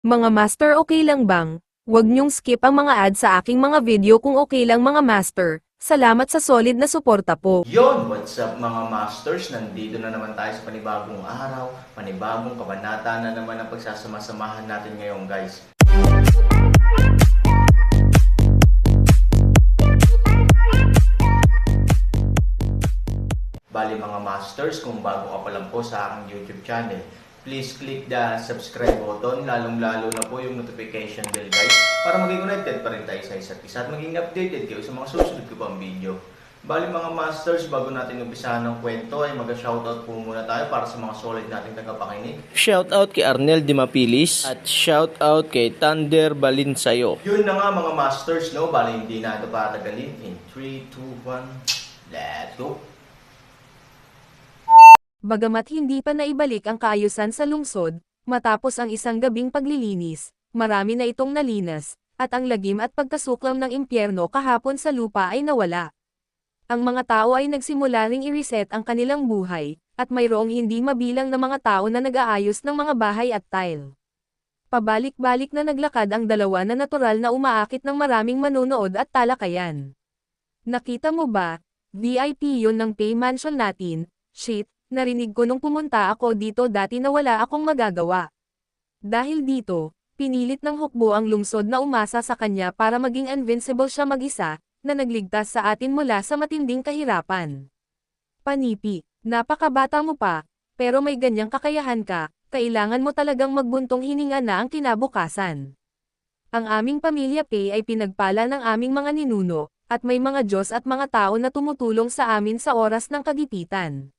Mga master, okay lang bang? Huwag niyong skip ang mga ads sa aking mga video kung okay lang mga master. Salamat sa solid na suporta po. Yon, what's up mga masters? Nandito na naman tayo sa panibagong araw, panibagong kabanata na naman ang pagsasama-samahan natin ngayon guys. Bali mga masters, kung bago ka pa lang po sa aking YouTube channel, please click the subscribe button, lalong-lalo na po yung notification bell guys, para maging connected pa rin tayo sa isa't isa at maging updated kayo sa mga susunod ko pang video. Bali mga masters, bago natin umpisahan ng kwento ay mag-shoutout po muna tayo para sa mga solid nating tagapakinig. Shoutout kay Arnel Dimapilis at shoutout kay Thunder Balinsayo. Yun na nga mga masters, no? Bali hindi na ito patagalin. In 3, 2, 1, let's go! Bagamat hindi pa naibalik ang kaayusan sa lungsod, matapos ang isang gabing paglilinis, marami na itong nalinas, at ang lagim at pagkasuklam ng impyerno kahapon sa lupa ay nawala. Ang mga tao ay nagsimula ring i-reset ang kanilang buhay, at mayroong hindi mabilang na mga tao na nag-aayos ng mga bahay at tile. Pabalik-balik na naglakad ang dalawa na natural na umaakit ng maraming manonood at talakayan. Nakita mo ba? VIP yun ng pay mansion natin. Shit, narinig ko nung pumunta ako dito dati na wala akong magagawa. Dahil dito, pinilit ng hukbo ang lungsod na umasa sa kanya para maging invincible siya mag-isa, na nagligtas sa atin mula sa matinding kahirapan. Panipi, napakabata mo pa, pero may ganyang kakayahan ka, kailangan mo talagang magbuntong hininga na ang kinabukasan. Ang aming pamilya Pay ay pinagpala ng aming mga ninuno, at may mga Diyos at mga tao na tumutulong sa amin sa oras ng kagipitan.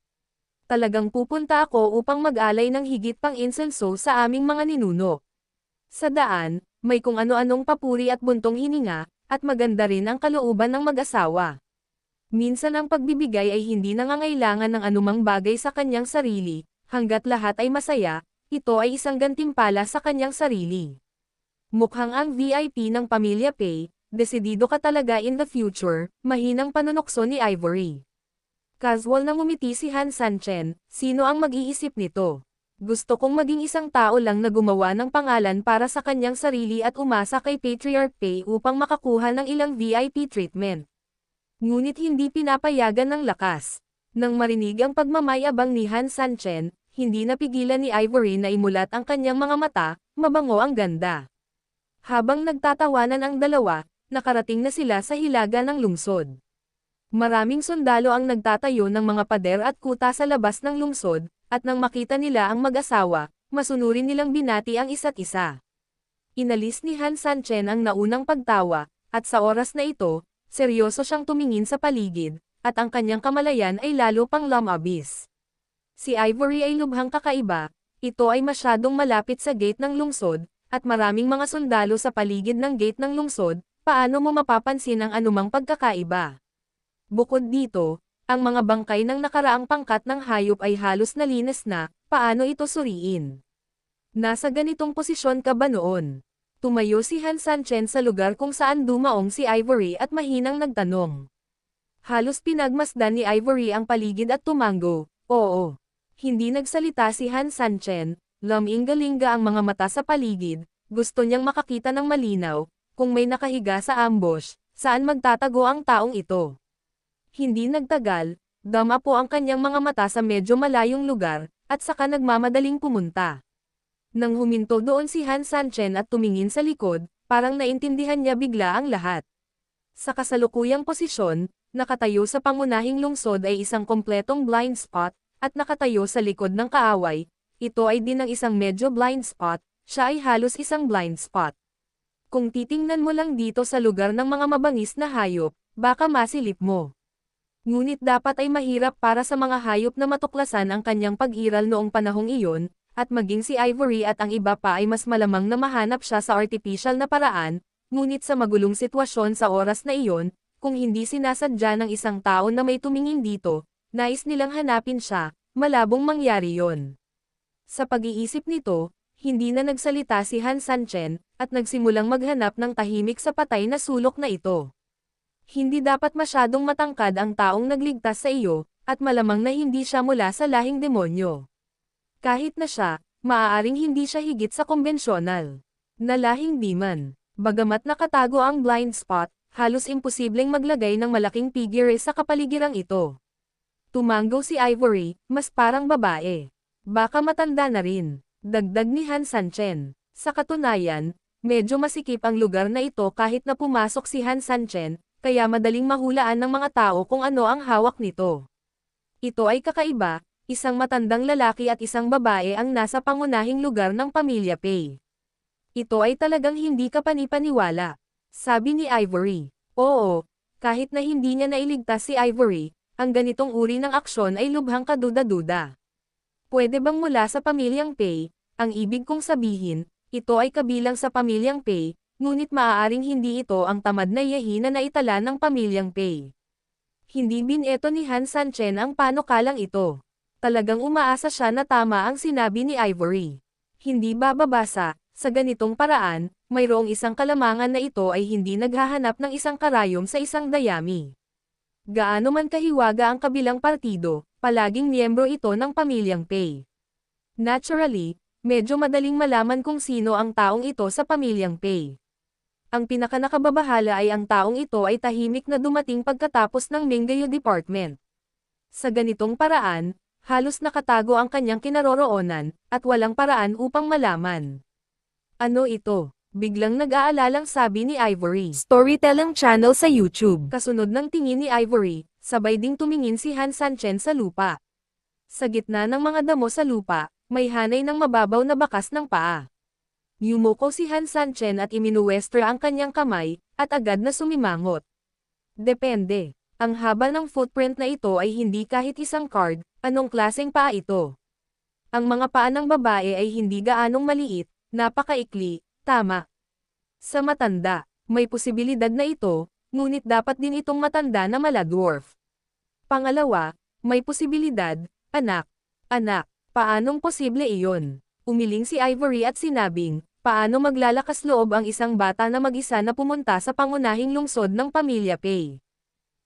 Talagang pupunta ako upang mag-alay ng higit pang insenso sa aming mga ninuno. Sa daan, may kung ano-anong papuri at buntong hininga, at maganda rin ang kalooban ng mag-asawa. Minsan ang pagbibigay ay hindi nangangailangan ng anumang bagay sa kanyang sarili, hanggat lahat ay masaya, ito ay isang gantimpala sa kanyang sarili. Mukhang ang VIP ng Pamilya Pay, desidido ka talaga in the future, mahinang panunokso ni Ivory. Casual na ngumiti si Han Sanchen, sino ang mag-iisip nito? Gusto kong maging isang tao lang na gumawa ng pangalan para sa kanyang sarili at umasa kay Patriarch Pay upang makakuha ng ilang VIP treatment. Ngunit hindi pinapayagan ng lakas. Nang marinig ang pagmamayabang ni Han Sanchen, hindi napigilan ni Ivory na imulat ang kanyang mga mata, mabango ang ganda. Habang nagtatawanan ang dalawa, nakarating na sila sa hilaga ng lungsod. Maraming sundalo ang nagtatayo ng mga pader at kuta sa labas ng lungsod, at nang makita nila ang mag-asawa, masunurin nilang binati ang isa't isa. Inalis ni Han Sanchen ang naunang pagtawa, at sa oras na ito, seryoso siyang tumingin sa paligid, at ang kanyang kamalayan ay lalo pang lumabis. Si Ivory ay lubhang kakaiba, ito ay masyadong malapit sa gate ng lungsod, at maraming mga sundalo sa paligid ng gate ng lungsod, paano mo mapapansin ang anumang pagkakaiba? Bukod dito, ang mga bangkay ng nakaraang pangkat ng hayop ay halos nalinis na, paano ito suriin? Nasa ganitong posisyon ka ba noon? Tumayo si Han Sanchen sa lugar kung saan dumaong si Ivory at mahinang nagtanong. Halos pinagmasdan ni Ivory ang paligid at tumango, oo. Hindi nagsalita si Han Sanchen, lumingga-lingga ang mga mata sa paligid, gusto niyang makakita ng malinaw, kung may nakahiga sa ambush, saan magtatago ang taong ito. Hindi nagtagal, dama po ang kanyang mga mata sa medyo malayong lugar, at saka nagmamadaling pumunta. Nang huminto doon si Han Sanchen at tumingin sa likod, parang naintindihan niya bigla ang lahat. Sa kasalukuyang posisyon, nakatayo sa pangunahing lungsod ay isang kompletong blind spot, at nakatayo sa likod ng kaaway, ito ay din ang isang medyo blind spot, siya ay halos isang blind spot. Kung titingnan mo lang dito sa lugar ng mga mabangis na hayop, baka masilip mo. Ngunit dapat ay mahirap para sa mga hayop na matuklasan ang kanyang pag-iral noong panahong iyon, at maging si Ivory at ang iba pa ay mas malamang na mahanap siya sa artificial na paraan, ngunit sa magulong sitwasyon sa oras na iyon, kung hindi sinasadya ng isang tao na may tumingin dito, nais nilang hanapin siya, malabong mangyari yon. Sa pag-iisip nito, hindi na nagsalita si Han Sanchen, at nagsimulang maghanap ng tahimik sa patay na sulok na ito. Hindi dapat masyadong matangkad ang taong nagligtas sa iyo, at malamang na hindi siya mula sa lahing demonyo. Kahit na siya, maaaring hindi siya higit sa kombensyonal. Nalahing di man. Bagamat nakatago ang blind spot, halos imposibleng maglagay ng malaking figure sa kapaligirang ito. Tumanggo si Ivory, mas parang babae. Baka matanda na rin. Dagdag ni Han Sanchen. Sa katunayan, medyo masikip ang lugar na ito kahit na pumasok si Han Sanchen, kaya madaling mahulaan ng mga tao kung ano ang hawak nito. Ito ay kakaiba, isang matandang lalaki at isang babae ang nasa pangunahing lugar ng pamilya Pei. Ito ay talagang hindi kapanipaniwala. Sabi ni Ivory. Oo, kahit na hindi niya nailigtas si Ivory, ang ganitong uri ng aksyon ay lubhang kaduda-duda. Pwede bang mula sa pamilyang Pei? Ang ibig kong sabihin, ito ay kabilang sa pamilyang Pei, ngunit maaaring hindi ito ang tamad na yahi na naitala ng pamilyang Pei. Hindi bineto ni Han Sanchen ang panukalang ito. Talagang umaasa siya na tama ang sinabi ni Ivory. Hindi bababasa, sa ganitong paraan, mayroong isang kalamangan na ito ay hindi naghahanap ng isang karayom sa isang dayami. Gaano man kahiwaga ang kabilang partido, palaging miyembro ito ng pamilyang Pei. Naturally, medyo madaling malaman kung sino ang taong ito sa pamilyang Pei. Ang pinakanakababahala ay ang taong ito ay tahimik na dumating pagkatapos ng Minggayo Department. Sa ganitong paraan, halos nakatago ang kanyang kinaroroonan, at walang paraan upang malaman. Ano ito? Biglang nag-aalalang sabi ni Ivory. Storytelling channel sa YouTube. Kasunod ng tingin ni Ivory, sabay ding tumingin si Han Sanchen sa lupa. Sa gitna ng mga damo sa lupa, may hanay ng mababaw na bakas ng paa. Yumuko si Han Sanchen at iminuwestra ang kanyang kamay, at agad na sumimangot. Depende. Ang haba ng footprint na ito ay hindi kahit isang card, anong klaseng paa ito? Ang mga paa ng babae ay hindi gaanong maliit, napakaikli, tama. Sa matanda, may posibilidad na ito, ngunit dapat din itong matanda na mala-dwarf. Pangalawa, may posibilidad, anak. Anak, paanong posible iyon? Umiling si Ivory at sinabing, paano maglalakas loob ang isang bata na mag-isa na pumunta sa pangunahing lungsod ng pamilya Pei?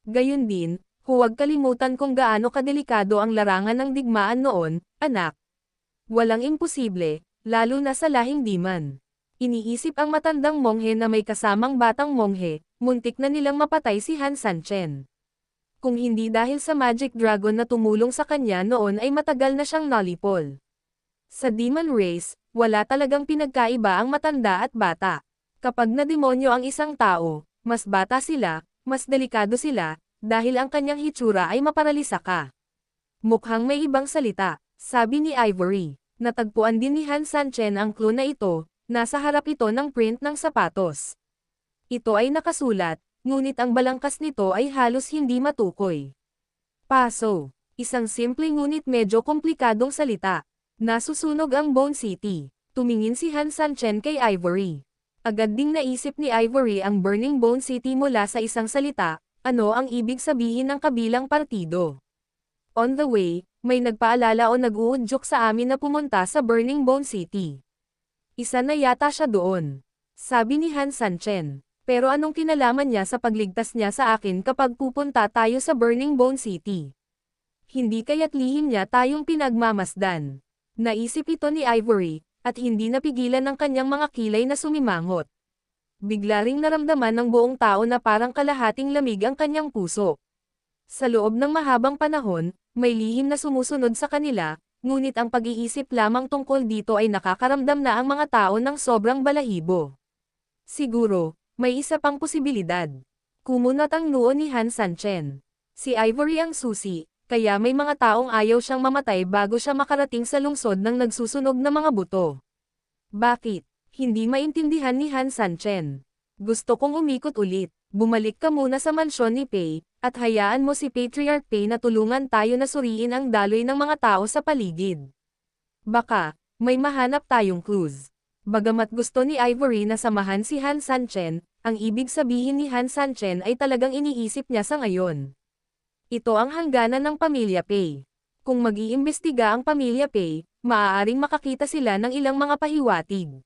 Gayun din, huwag kalimutan kung gaano kadelikado ang larangan ng digmaan noon, anak. Walang imposible, lalo na sa lahing diman. Iniisip ang matandang monghe na may kasamang batang monghe, muntik na nilang mapatay si Han Sanchen. Kung hindi dahil sa Magic Dragon na tumulong sa kanya noon ay matagal na siyang nalipol. Sa Demon Race, wala talagang pinagkaiba ang matanda at bata. Kapag nademonyo ang isang tao, mas bata sila, mas delikado sila, dahil ang kanyang hitsura ay maparalisa ka. Mukhang may ibang salita, sabi ni Ivory. Natagpuan din ni Han Sanchen ang clue na ito, nasa harap ito ng print ng sapatos. Ito ay nakasulat, ngunit ang balangkas nito ay halos hindi matukoy. Paso, isang simple ngunit medyo komplikadong salita. Nasusunog ang Bone City. Tumingin si Han Sanchen kay Ivory. Agad ding naisip ni Ivory ang Burning Bone City mula sa isang salita, ano ang ibig sabihin ng kabilang partido. On the way, may nagpaalala o nag-uudyok sa amin na pumunta sa Burning Bone City. Isa na yata siya doon. Sabi ni Han Sanchen. Pero anong kinalaman niya sa pagligtas niya sa akin kapag pupunta tayo sa Burning Bone City? Hindi kaya't lihim niya tayong pinagmamasdan. Naisip ito ni Ivory, at hindi napigilan ng kanyang mga kilay na sumimangot. Bigla ring naramdaman ng buong tao na parang kalahating lamig ang kanyang puso. Sa loob ng mahabang panahon, may lihim na sumusunod sa kanila, ngunit ang pag-iisip lamang tungkol dito ay nakakaramdam na ang mga tao ng sobrang balahibo. Siguro, may isa pang posibilidad. Kumunat ang noo ni Han Sanchen. Si Ivory ang susi, kaya may mga taong ayaw siyang mamatay bago siya makarating sa lungsod ng nagsusunog na mga buto. Bakit? Hindi maintindihan ni Han Sanchen. Gusto kong umikot ulit. Bumalik ka muna sa mansyon ni Pei, at hayaan mo si Patriarch Pei na tulungan tayo na suriin ang daloy ng mga tao sa paligid. Baka, may mahanap tayong clues. Bagamat gusto ni Ivory na samahan si Han Sanchen, ang ibig sabihin ni Han Sanchen ay talagang iniisip niya sa ngayon. Ito ang hangganan ng pamilya Pei. Kung mag-iimbestiga ang pamilya Pei, maaaring makakita sila ng ilang mga pahiwatig.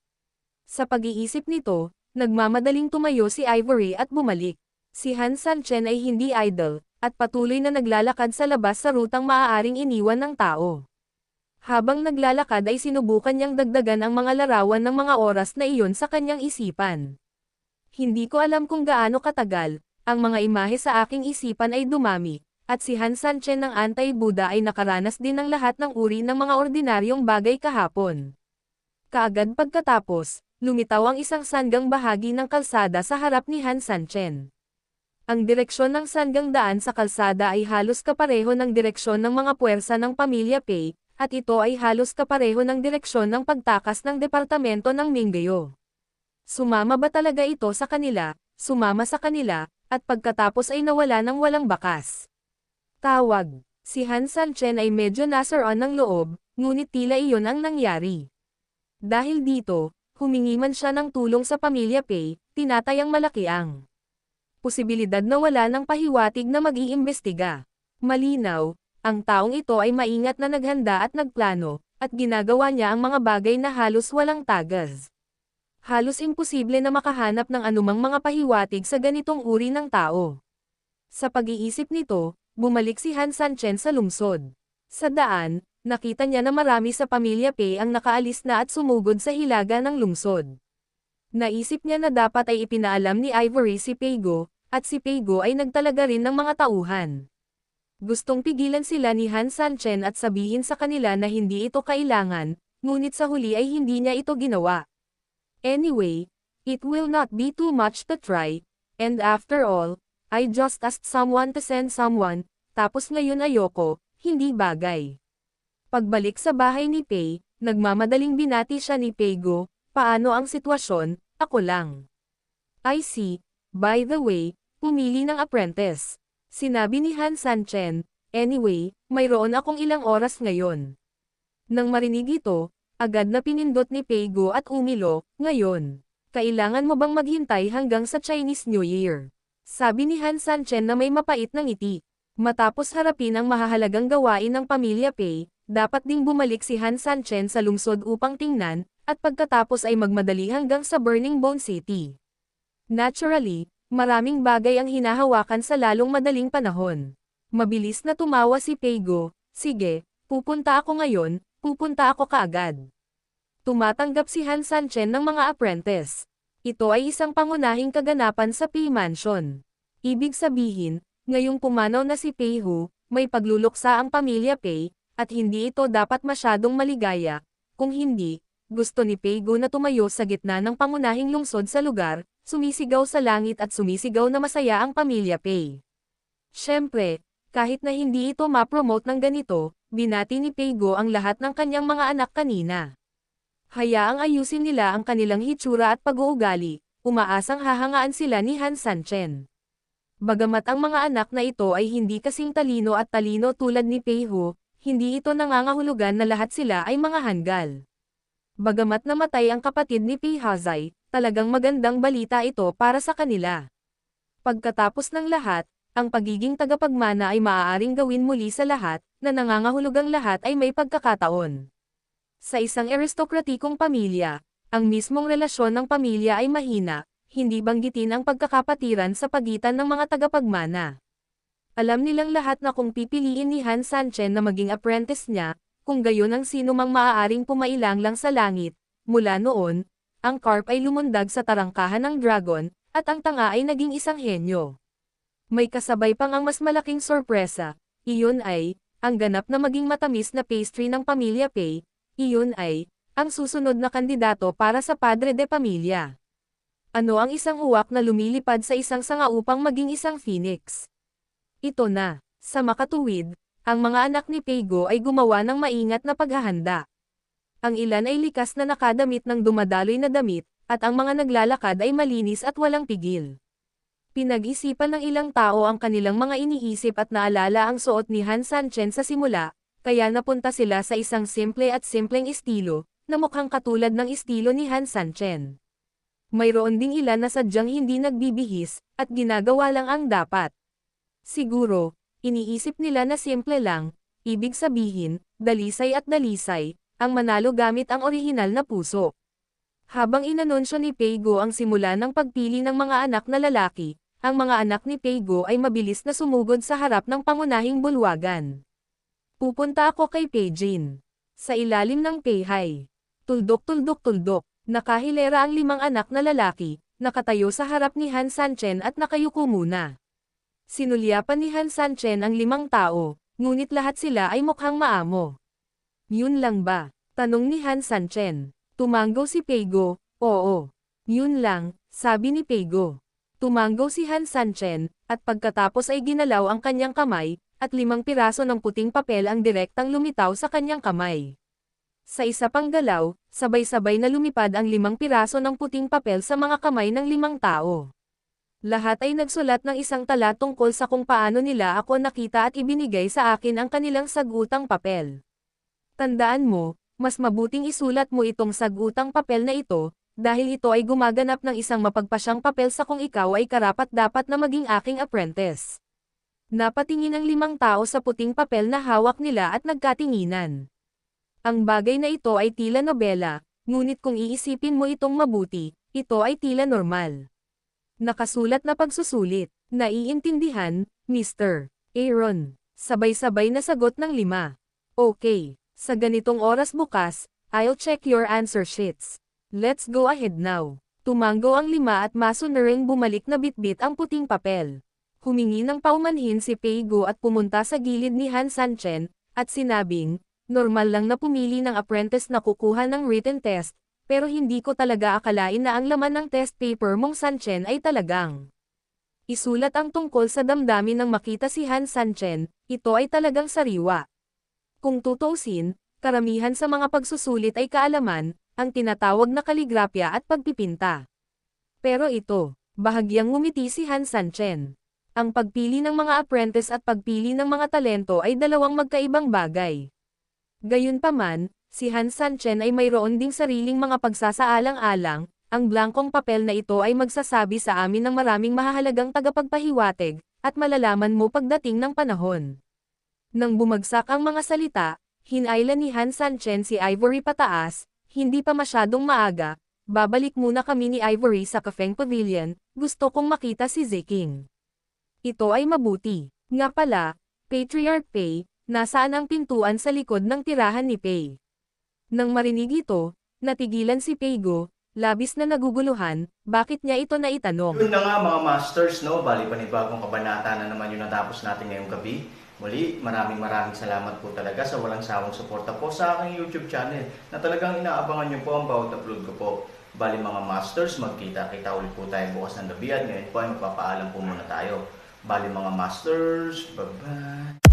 Sa pag-iisip nito, nagmamadaling tumayo si Ivory at bumalik. Si Han Sanchen ay hindi idle, at patuloy na naglalakad sa labas sa rutang maaaring iniwan ng tao. Habang naglalakad ay sinubukan niyang dagdagan ang mga larawan ng mga oras na iyon sa kanyang isipan. Hindi ko alam kung gaano katagal, ang mga imahe sa aking isipan ay dumami, at si Han Sanchen ng anti-Buddha ay nakaranas din ng lahat ng uri ng mga ordinaryong bagay kahapon. Kaagad pagkatapos, lumitaw ang isang sanggang bahagi ng kalsada sa harap ni Han Sanchen. Ang direksyon ng sanggang daan sa kalsada ay halos kapareho ng direksyon ng mga puwersa ng pamilya Pei, at ito ay halos kapareho ng direksyon ng pagtakas ng departamento ng Minggyo. Sumama ba talaga ito sa kanila? Sumama sa kanila, at pagkatapos ay nawala ng walang bakas. Tawag. Si Han Sanchen ay medyo nasaroon ng loob, ngunit tila iyon ang nangyari. Dahil dito, humingi man siya ng tulong sa pamilya Pei, tinatayang malaki ang posibilidad na wala ng pahiwatig na mag-iimbestiga. Malinaw, ang taong ito ay maingat na naghanda at nagplano, at ginagawa niya ang mga bagay na halos walang tagas. Halos imposible na makahanap ng anumang mga pahiwatig sa ganitong uri ng tao. Sa pag-iisip nito, bumalik si Han Sanchen sa lungsod. Sa daan, nakita niya na marami sa pamilya Pei ang nakaalis na at sumugod sa hilaga ng lungsod. Naisip niya na dapat ay ipinaalam ni Ivory si Peigo, at si Peigo ay nagtalaga rin ng mga tauhan. Gustong pigilan sila ni Han Sanchen at sabihin sa kanila na hindi ito kailangan, ngunit sa huli ay hindi niya ito ginawa. Anyway, it will not be too much to try, and after all, I just asked someone to send someone, tapos ngayon ayoko, hindi bagay. Pagbalik sa bahay ni Pei, nagmamadaling binati siya ni Peigo. Paano ang sitwasyon? Ako lang. I see. By the way, pumili ng apprentice. Sinabi ni Han Sanchen. Anyway, mayroon akong ilang oras ngayon. Nang marinig ito, agad na pinindot ni Peigo at umilo, ngayon. Kailangan mo bang maghintay hanggang sa Chinese New Year? Sabi ni Han Sanchen na may mapait na ngiti. Matapos harapin ang mahahalagang gawain ng pamilya Pei, dapat ding bumalik si Han Sanchen sa lungsod upang tingnan, at pagkatapos ay magmadali hanggang sa Burning Bone City. Naturally, maraming bagay ang hinahawakan sa lalong madaling panahon. Mabilis na tumawa si Peigo, sige, pupunta ako ngayon, pupunta ako kaagad. Tumatanggap si Han Sanchen ng mga apprentice. Ito ay isang pangunahing kaganapan sa Pei Mansion. Ibig sabihin, ngayong pumanaw na si Pei Hu, may pagluluksa ang pamilya Pei, at hindi ito dapat masyadong maligaya, kung hindi, gusto ni Peigo na tumayo sa gitna ng pangunahing lungsod sa lugar, sumisigaw sa langit at sumisigaw na masaya ang pamilya Pei. Siyempre, kahit na hindi ito ma-promote ng ganito, binati ni Peigo ang lahat ng kanyang mga anak kanina. Hayaang ayusin nila ang kanilang hitsura at pag-uugali, umaasang hahangaan sila ni Han Sanchen. Bagamat ang mga anak na ito ay hindi kasing talino at talino tulad ni Pei Hu, hindi ito nangangahulugan na lahat sila ay mga hanggal. Bagamat namatay ang kapatid ni Pei Hazai, talagang magandang balita ito para sa kanila. Pagkatapos ng lahat, ang pagiging tagapagmana ay maaaring gawin muli sa lahat, na nangangahulugang lahat ay may pagkakataon. Sa isang aristokratikong pamilya, ang mismong relasyon ng pamilya ay mahina, hindi banggitin ang pagkakapatiran sa pagitan ng mga tagapagmana. Alam nilang lahat na kung pipiliin ni Han Sanchen na maging apprentice niya, kung gayon ang sino mang maaaring pumailang lang sa langit, mula noon, ang carp ay lumundag sa tarangkahan ng dragon, at ang tanga ay naging isang henyo. May kasabay pang ang mas malaking sorpresa, iyon ay, ang ganap na maging matamis na pastry ng pamilya Pei, iyon ay, ang susunod na kandidato para sa padre de pamilya. Ano ang isang uwak na lumilipad sa isang sanga upang maging isang phoenix? Ito na, sa makatuwid, ang mga anak ni Peigo ay gumawa ng maingat na paghahanda. Ang ilan ay likas na nakadamit ng dumadaloy na damit, at ang mga naglalakad ay malinis at walang pigil. Pinag-isipan ng ilang tao ang kanilang mga iniisip at naalala ang suot ni Han Sanchen sa simula, kaya napunta sila sa isang simple at simpleng estilo, na mukhang katulad ng estilo ni Han Sanchen. Mayroon ding ilan na sadyang hindi nagbibihis, at ginagawa lang ang dapat. Siguro, iniisip nila na simple lang, ibig sabihin, dalisay at dalisay, ang manalo gamit ang orihinal na puso. Habang inanunsyo ni Peigo ang simula ng pagpili ng mga anak na lalaki, ang mga anak ni Peigo ay mabilis na sumugod sa harap ng pangunahing bulwagan. Pupunta ako kay Peijin. Sa ilalim ng payhay. Tuldok-tuldok-tuldok, nakahilera ang 5 anak na lalaki, nakatayo sa harap ni Han Sanchen at nakayuko muna. Sinulyapan ni Han Sanchen ang 5 tao, ngunit lahat sila ay mukhang maamo. Yun lang ba? Tanong ni Han Sanchen. Tumanggaw si Peigo, oo. Yun lang, sabi ni Peigo. Tumanggaw si Han Sanchen, at pagkatapos ay ginalaw ang kanyang kamay, at 5 piraso ng puting papel ang direktang lumitaw sa kanyang kamay. Sa isa pang galaw, sabay-sabay na lumipad ang 5 piraso ng puting papel sa mga kamay ng 5 tao. Lahat ay nagsulat ng isang tala tungkol sa kung paano nila ako nakita at ibinigay sa akin ang kanilang sagutang papel. Tandaan mo, mas mabuting isulat mo itong sagutang papel na ito, dahil ito ay gumaganap ng isang mapagpasyang papel sa kung ikaw ay karapat-dapat na maging aking apprentice. Napatingin ang 5 tao sa puting papel na hawak nila at nagkatinginan. Ang bagay na ito ay tila nobela, ngunit kung iisipin mo itong mabuti, ito ay tila normal. Nakasulat na pagsusulit, naiintindihan, Mr. Aaron. Sabay-sabay na sagot ng 5. Okay. Sa ganitong oras bukas, I'll check your answer sheets. Let's go ahead now. Tumanggo ang 5 at maso na ring bumalik na bitbit ang puting papel. Humingi ng paumanhin si Peigo at pumunta sa gilid ni Han Sanchen, at sinabing, normal lang na pumili ng apprentice na kukuha ng written test, pero hindi ko talaga akalain na ang laman ng test paper mong Sanchen ay talagang. Isulat ang tungkol sa damdamin nang makita si Han Sanchen, ito ay talagang sariwa. Kung tutuusin, karamihan sa mga pagsusulit ay kaalaman, ang tinatawag na kaligrapya at pagpipinta. Pero ito, bahagyang ngumiti si Han Sanchen. Ang pagpili ng mga apprentice at pagpili ng mga talento ay dalawang magkaibang bagay. Gayunpaman, si Han Sanchen ay mayroon ding sariling mga pagsasaalang-alang, ang blankong papel na ito ay magsasabi sa amin ng maraming mahahalagang tagapagpahiwatig, at malalaman mo pagdating ng panahon. Nang bumagsak ang mga salita, hinailan ni Han Sanchen si Ivory pataas, hindi pa masyadong maaga, babalik muna kami ni Ivory sa Kafeng Pavilion, gusto kong makita si Zeking. Ito ay mabuti. Nga pala, Patriarch Pei, nasaan ang pintuan sa likod ng tirahan ni Pei? Nang marinig ito, natigilan si Peigo, labis na naguguluhan, bakit niya ito naitanong? Yun na nga mga masters, no? Bali panibagong kabanata na naman yung natapos natin ngayong gabi. Muli, maraming salamat po talaga sa walang sawang suporta po sa aking YouTube channel na talagang inaabangan nyo po ang bawat upload ko po. Bali mga masters, magkita-kita ulit po tayo bukas ng gabi at ngayon po ay magpapaalam po muna tayo. Bali mga masters, bye-bye!